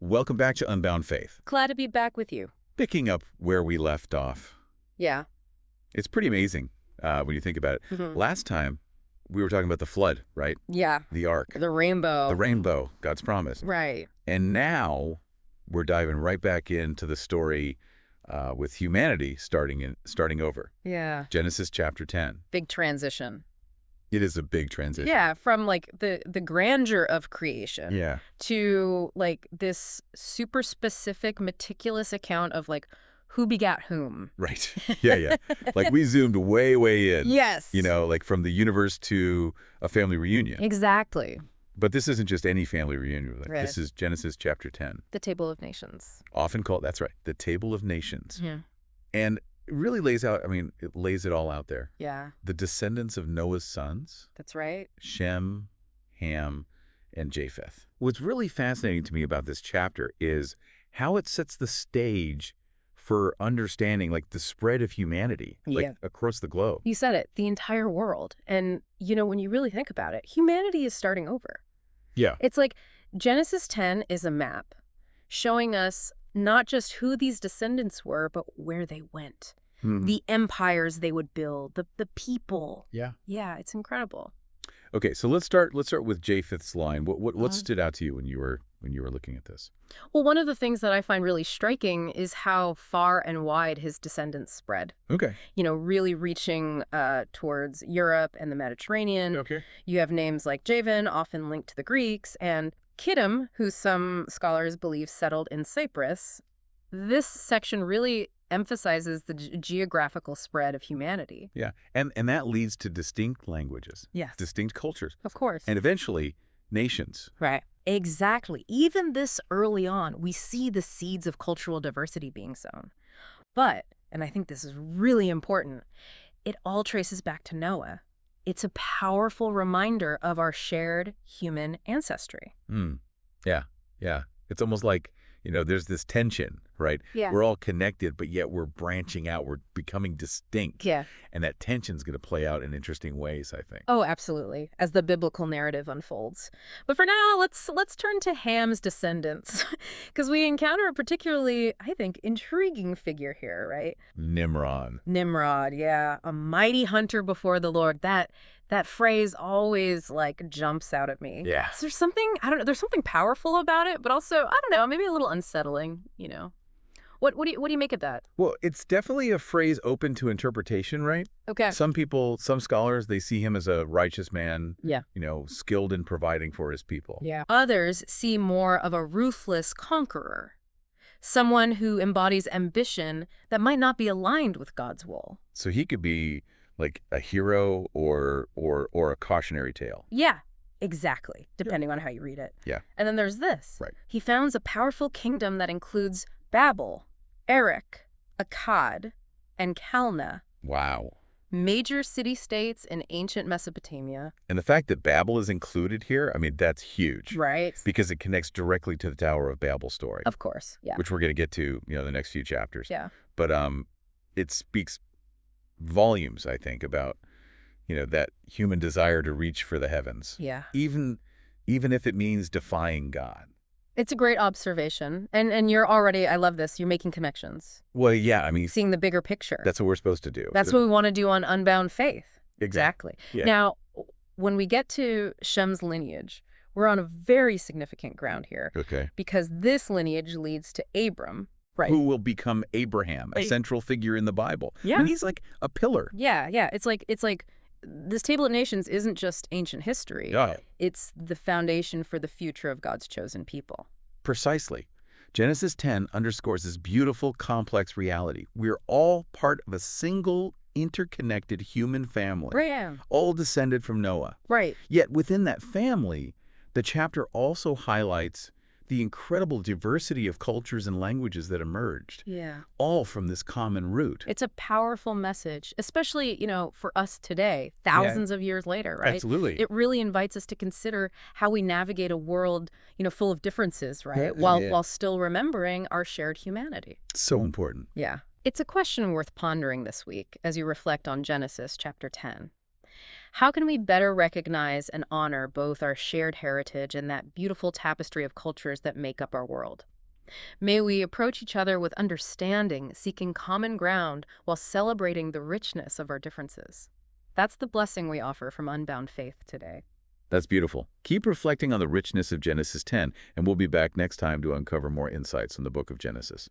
Welcome back to Unbound Faith. Glad to be back with you. Picking up where we left off. Yeah. It's pretty amazing when you think about it. Mm-hmm. Last time, we were talking about the flood, right? Yeah. The ark. The rainbow. The rainbow, God's promise. Right. And now, we're diving right back into the story with humanity starting over. Yeah. Genesis chapter 10. Big transition. It is a big transition. Yeah, from like the grandeur of creation Yeah. to like this super specific, meticulous account of like who begat whom. Right. Yeah. Like we zoomed way in. Yes. You know, like from the universe to a family reunion. Exactly. But this isn't just any family reunion. Right. This is Genesis chapter 10. The Table of Nations. Often called, that's right, the Table of Nations. Yeah. And it really lays out, it lays it all out there. Yeah. The descendants of Noah's sons, That's right. Shem, Ham, and Japheth. What's really fascinating to me about this chapter is how it sets the stage for understanding like the spread of humanity like across the globe. You said it, the entire world. And, you know, when you really think about it, humanity is starting over. Yeah. It's like Genesis 10 is a map showing us not just who these descendants were, but where they went, the empires they would build, the people. Yeah. Yeah, it's incredible. Okay, so let's start with Japheth's line. What stood out to you when you were looking at this? Well, one of the things that I find really striking is how far and wide his descendants spread. Okay. You know, really reaching towards Europe and the Mediterranean. Okay. You have names like Javan, often linked to the Greeks, and Kittim, who some scholars believe settled in Cyprus. This section really emphasizes the geographical spread of humanity. Yeah, and that leads to distinct languages. Yes. Distinct cultures. Of course. And eventually, nations. Right. Exactly. Even this early on, we see the seeds of cultural diversity being sown. But, and I think this is really important, it all traces back to Noah. It's a powerful reminder of our shared human ancestry. Yeah. It's almost like, you know, there's this tension, right? Yeah. We're all connected, but yet we're branching out. We're becoming distinct. Yeah. And that tension's going to play out in interesting ways, I think. Oh, absolutely, as the biblical narrative unfolds. But for now, let's turn to Ham's descendants, because we encounter a particularly, I think, intriguing figure here, right? Nimrod, yeah. A mighty hunter before the Lord. That phrase always, like, jumps out at me. Yeah. So there's something, I don't know, there's something powerful about it, but also, I don't know, maybe a little unsettling, you know. What do you make of that? Well, it's definitely a phrase open to interpretation, right? Okay. Some scholars, they see him as a righteous man, Yeah. you know, skilled in providing for his people. Yeah. Others see more of a ruthless conqueror, someone who embodies ambition that might not be aligned with God's will. So he could be like a hero or a cautionary tale. Yeah, exactly, depending on how you read it. Yeah. And then there's this. Right. He founds a powerful kingdom that includes Babel, Erech, Akkad, and Calneh. Wow. Major city-states in ancient Mesopotamia. And the fact that Babel is included here, that's huge. Right. Because it connects directly to the Tower of Babel story. Of course, yeah. Which we're going to get to, the next few chapters. Yeah. But it speaks volumes, I think, about, that human desire to reach for the heavens. Yeah. Even if it means defying God. It's a great observation. And you're already, I love this, you're making connections. Well, yeah, seeing the bigger picture. That's what we're supposed to do. That's what we want to do on Unbound Faith. Exactly. Yeah. Now, when we get to Shem's lineage, we're on a very significant ground here. Okay. Because this lineage leads to Abram. Right. Who will become Abraham, a central figure in the Bible. Yeah. He's like a pillar. Yeah. It's like this Table of Nations isn't just ancient history. Yeah. It's the foundation for the future of God's chosen people. Precisely. Genesis 10 underscores this beautiful, complex reality. We're all part of a single, interconnected human family. Right. Yeah. All descended from Noah. Right. Yet within that family, the chapter also highlights the incredible diversity of cultures and languages that emerged. Yeah. All from this common root. It's a powerful message, especially, for us today, thousands of years later, right? Absolutely. It really invites us to consider how we navigate a world, full of differences, right? While still remembering our shared humanity. So important. Yeah. It's a question worth pondering this week as you reflect on Genesis chapter 10. How can we better recognize and honor both our shared heritage and that beautiful tapestry of cultures that make up our world? May we approach each other with understanding, seeking common ground while celebrating the richness of our differences. That's the blessing we offer from Unbound Faith today. That's beautiful. Keep reflecting on the richness of Genesis 10, and we'll be back next time to uncover more insights in the book of Genesis.